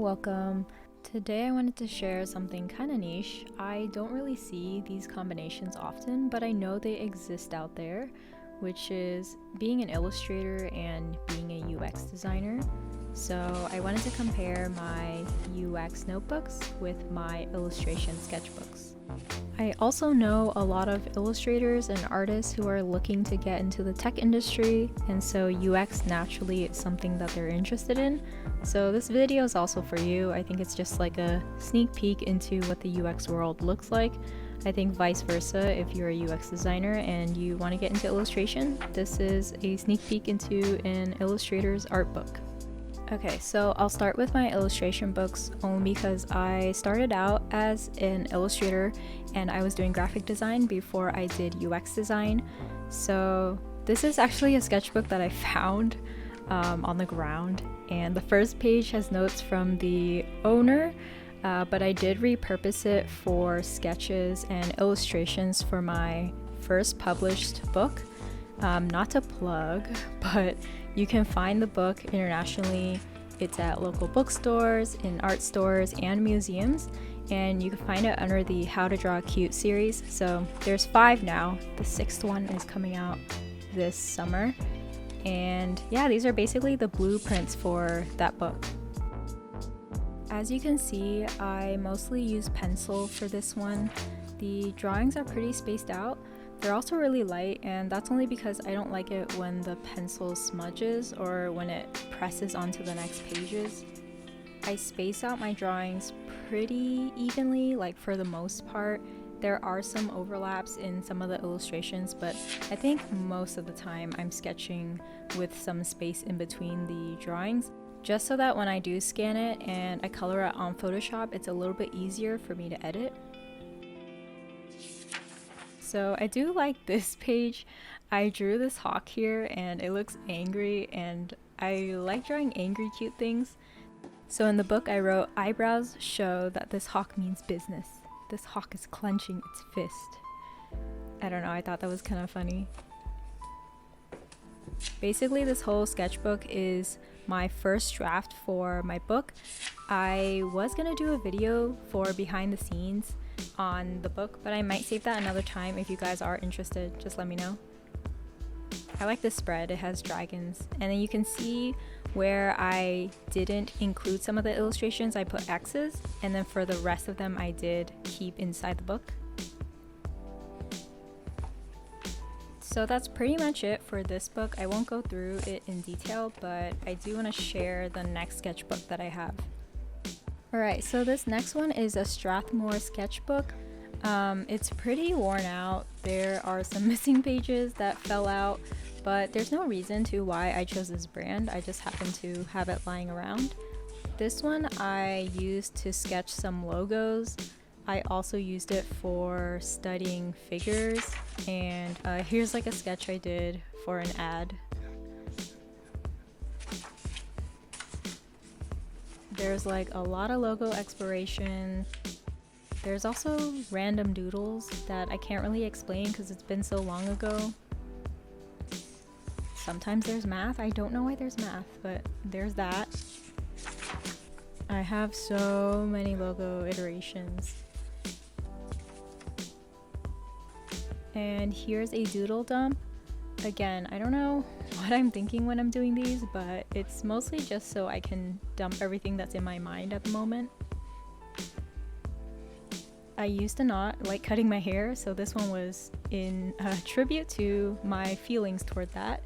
welcome. Today I wanted to share something kind of niche. I don't really see these combinations often, but I know they exist out there, which is being an illustrator and being a UX designer. So I wanted to compare my UX notebooks with my illustration sketchbooks. I also know a lot of illustrators and artists who are looking to get into the tech industry, and so UX naturally is something that they're interested in. So this video is also for you. I think it's just like a sneak peek into what the UX world looks like. I think vice versa, if you're a UX designer and you want to get into illustration, this is a sneak peek into an illustrator's art book. Okay, so I'll start with my illustration books only because I started out as an illustrator and I was doing graphic design before I did UX design. So this is actually a sketchbook that I found on the ground, and the first page has notes from the owner, but I did repurpose it for sketches and illustrations for my first published book. Not to plug, but you can find the book internationally. It's at local bookstores, in art stores, and museums, and you can find it under the How to Draw Cute series. So there's 5 now. The 6th one is coming out this summer. And yeah, these are basically the blueprints for that book. As you can see, I mostly use pencil for this one. The drawings are pretty spaced out. They're also really light, and that's only because I don't like it when the pencil smudges or when it presses onto the next pages. I space out my drawings pretty evenly, like for the most part. There are some overlaps in some of the illustrations, but I think most of the time I'm sketching with some space in between the drawings, just so that when I do scan it and I color it on Photoshop, it's a little bit easier for me to edit. So I do like this page. I drew this hawk here and it looks angry, and I like drawing angry cute things. So in the book I wrote, eyebrows show that this hawk means business. This hawk is clenching its fist. I don't know, I thought that was kind of funny. Basically this whole sketchbook is my first draft for my book. I was gonna do a video for behind the scenes on the book, but I might save that another time. If you guys are interested, just let me know. I like this spread. It has dragons, and then you can see where I didn't include some of the illustrations. I put X's, and then for the rest of them I did keep inside the book. So that's pretty much it for this book. I won't go through it in detail, but I do want to share the next sketchbook that I have. Alright, so this next one is a Strathmore sketchbook. It's pretty worn out. There are some missing pages that fell out, but there's no reason to why I chose this brand. I just happen to have it lying around. This one I used to sketch some logos. I also used it for studying figures, and here's like a sketch I did for an ad. There's like a lot of logo exploration. There's also random doodles that I can't really explain because it's been so long ago. Sometimes there's math. I don't know why there's math, but there's that. I have so many logo iterations. And here's a doodle dump. Again, I don't know what I'm thinking when I'm doing these, but it's mostly just so I can dump everything that's in my mind at the moment. I used to not like cutting my hair, so this one was in tribute to my feelings toward that.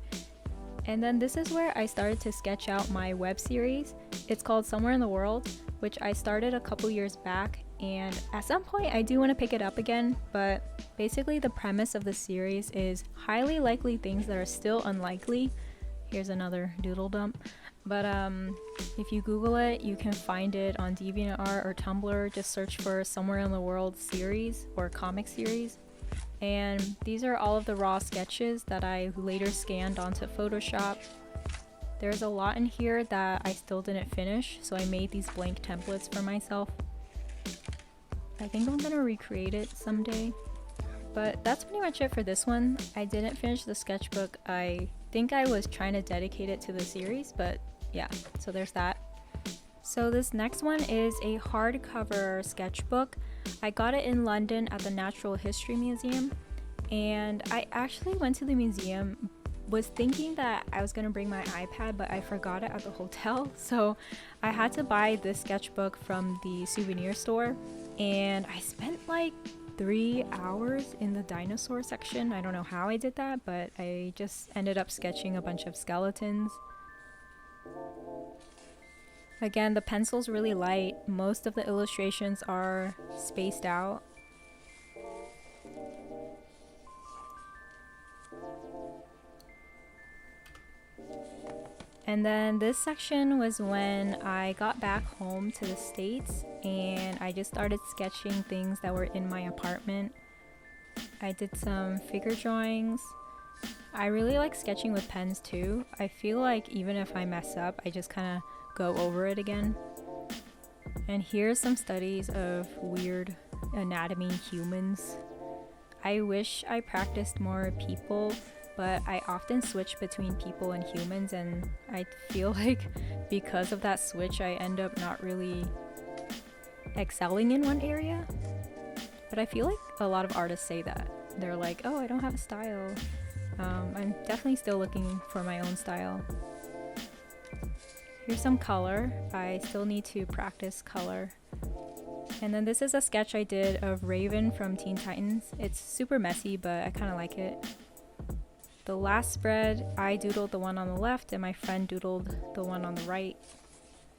And then this is where I started to sketch out my web series. It's called Somewhere in the World, which I started a couple years back, and at some point I do want to pick it up again, but basically the premise of the series is highly likely things that are still unlikely. Here's another doodle dump. But if you Google it, you can find it on DeviantArt or Tumblr. Just search for Somewhere in the World series or comic series. And these are all of the raw sketches that I later scanned onto Photoshop. There's a lot in here that I still didn't finish, so I made these blank templates for myself. I think I'm gonna recreate it someday. But that's pretty much it for this one. I didn't finish the sketchbook. I think I was trying to dedicate it to the series, but yeah, so there's that. So this next one is a hardcover sketchbook. I got it in London at the Natural History Museum, and I actually went to the museum, was thinking that I was gonna bring my iPad, but I forgot it at the hotel, so I had to buy this sketchbook from the souvenir store, and I spent like 3 hours in the dinosaur section. I don't know how I did that, but I just ended up sketching a bunch of skeletons. Again, the pencil's really light. Most of the illustrations are spaced out. And then this section was when I got back home to the States and I just started sketching things that were in my apartment. I did some figure drawings. I really like sketching with pens too. I feel like even if I mess up, I just kind of go over it again. And here's some studies of weird anatomy humans. I wish I practiced more people, but I often switch between people and humans, and I feel like because of that switch I end up not really excelling in one area. But I feel like a lot of artists say that. They're like, oh, I don't have a style. I'm definitely still looking for my own style. Here's some color. I still need to practice color. And then this is a sketch I did of Raven from Teen Titans. It's super messy, but I kind of like it. The last spread, I doodled the one on the left and my friend doodled the one on the right.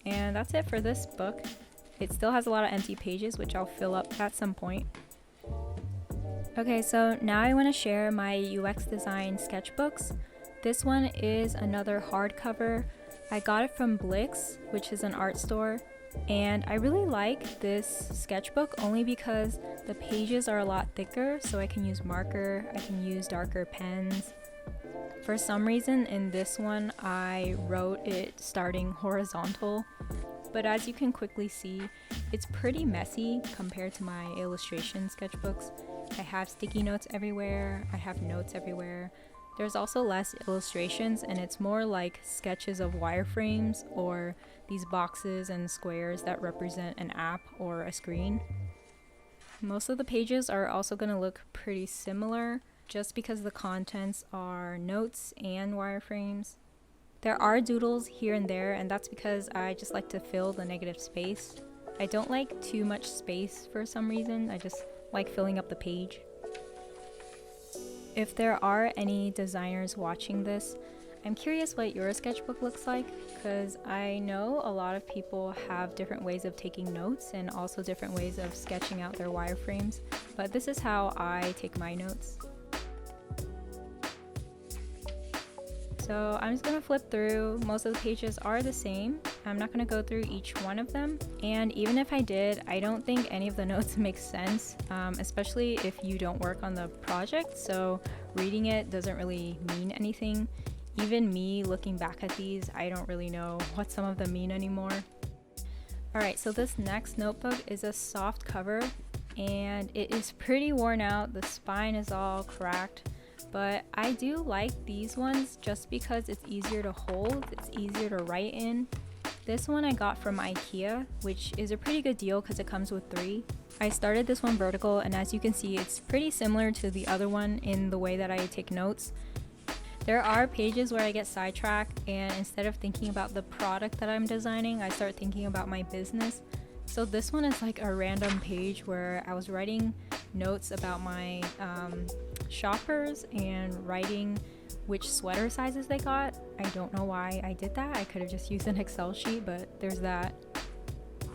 And that's it for this book. It still has a lot of empty pages, which I'll fill up at some point. Okay, so now I want to share my UX design sketchbooks. This one is another hardcover. I got it from Blix, which is an art store, and I really like this sketchbook only because the pages are a lot thicker, so I can use marker, I can use darker pens. For some reason in this one I wrote it starting horizontal, but as you can quickly see, it's pretty messy compared to my illustration sketchbooks. I have sticky notes everywhere, I have notes everywhere. There's also less illustrations and it's more like sketches of wireframes or these boxes and squares that represent an app or a screen. Most of the pages are also going to look pretty similar just because the contents are notes and wireframes. There are doodles here and there, and that's because I just like to fill the negative space. I don't like too much space for some reason, I just like filling up the page. If there are any designers watching this, I'm curious what your sketchbook looks like, because I know a lot of people have different ways of taking notes and also different ways of sketching out their wireframes, but this is how I take my notes. So I'm just going to flip through. Most of the pages are the same. I'm not going to go through each one of them. And even if I did, I don't think any of the notes make sense, especially if you don't work on the project. So reading it doesn't really mean anything. Even me looking back at these, I don't really know what some of them mean anymore. Alright, so this next notebook is a soft cover and it is pretty worn out. The spine is all cracked. But I do like these ones just because it's easier to hold, it's easier to write in. This one I got from IKEA, which is a pretty good deal because it comes with 3. I started this one vertical, and as you can see, it's pretty similar to the other one in the way that I take notes. There are pages where I get sidetracked, and instead of thinking about the product that I'm designing, I start thinking about my business. So this one is like a random page where I was writing notes about my shoppers and writing which sweater sizes they got. I don't know why I did that. I could have just used an Excel sheet, but there's that.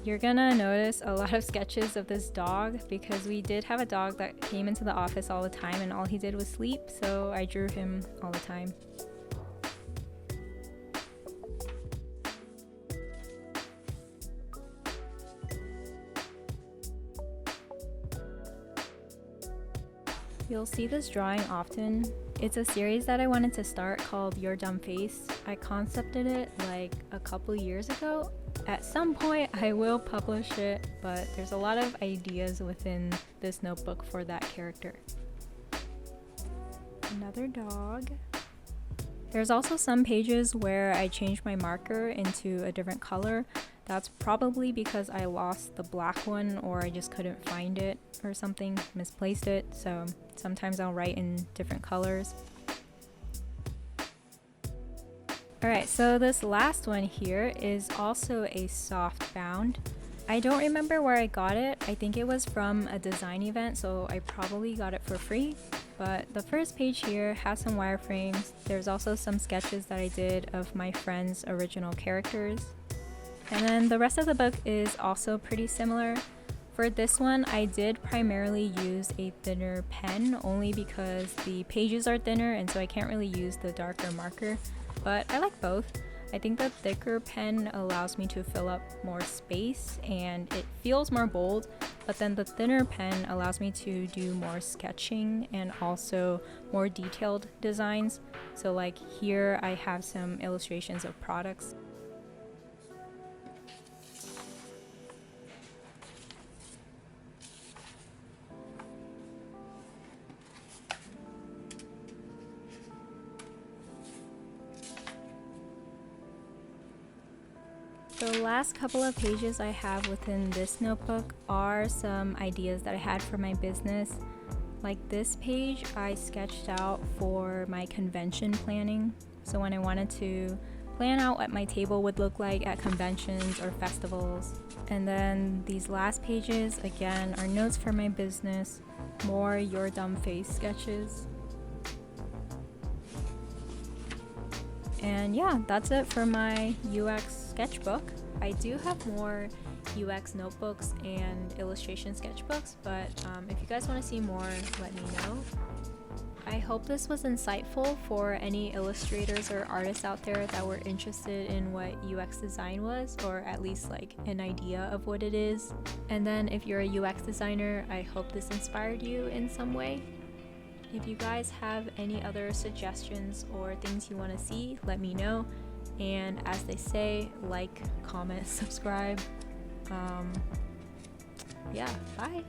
You're gonna notice a lot of sketches of this dog because we did have a dog that came into the office all the time and all he did was sleep, so I drew him all the time. You'll see this drawing often. It's a series that I wanted to start called Your Dumb Face. I concepted it like a couple years ago. At some point I will publish it, but there's a lot of ideas within this notebook for that character. Another dog. There's also some pages where I changed my marker into a different color. That's probably because I lost the black one, or I just couldn't find it or something, misplaced it, so sometimes I'll write in different colors. Alright, so this last one here is also a soft bound. I don't remember where I got it. I think it was from a design event, so I probably got it for free. But the first page here has some wireframes. There's also some sketches that I did of my friend's original characters. And then the rest of the book is also pretty similar. For this one, I did primarily use a thinner pen, only because the pages are thinner and so I can't really use the darker marker. But I like both. I think the thicker pen allows me to fill up more space and it feels more bold, but then the thinner pen allows me to do more sketching and also more detailed designs. So like here I have some illustrations of products. The last couple of pages I have within this notebook are some ideas that I had for my business. Like this page I sketched out for my convention planning. So when I wanted to plan out what my table would look like at conventions or festivals. And then these last pages again are notes for my business, more your dumb face sketches. And yeah, that's it for my UX sketchbook. I do have more UX notebooks and illustration sketchbooks, but if you guys want to see more, let me know. I hope this was insightful for any illustrators or artists out there that were interested in what UX design was, or at least like an idea of what it is. And then if you're a UX designer, I hope this inspired you in some way. If you guys have any other suggestions or things you want to see, let me know. And as they say, like, comment, subscribe. Yeah, bye.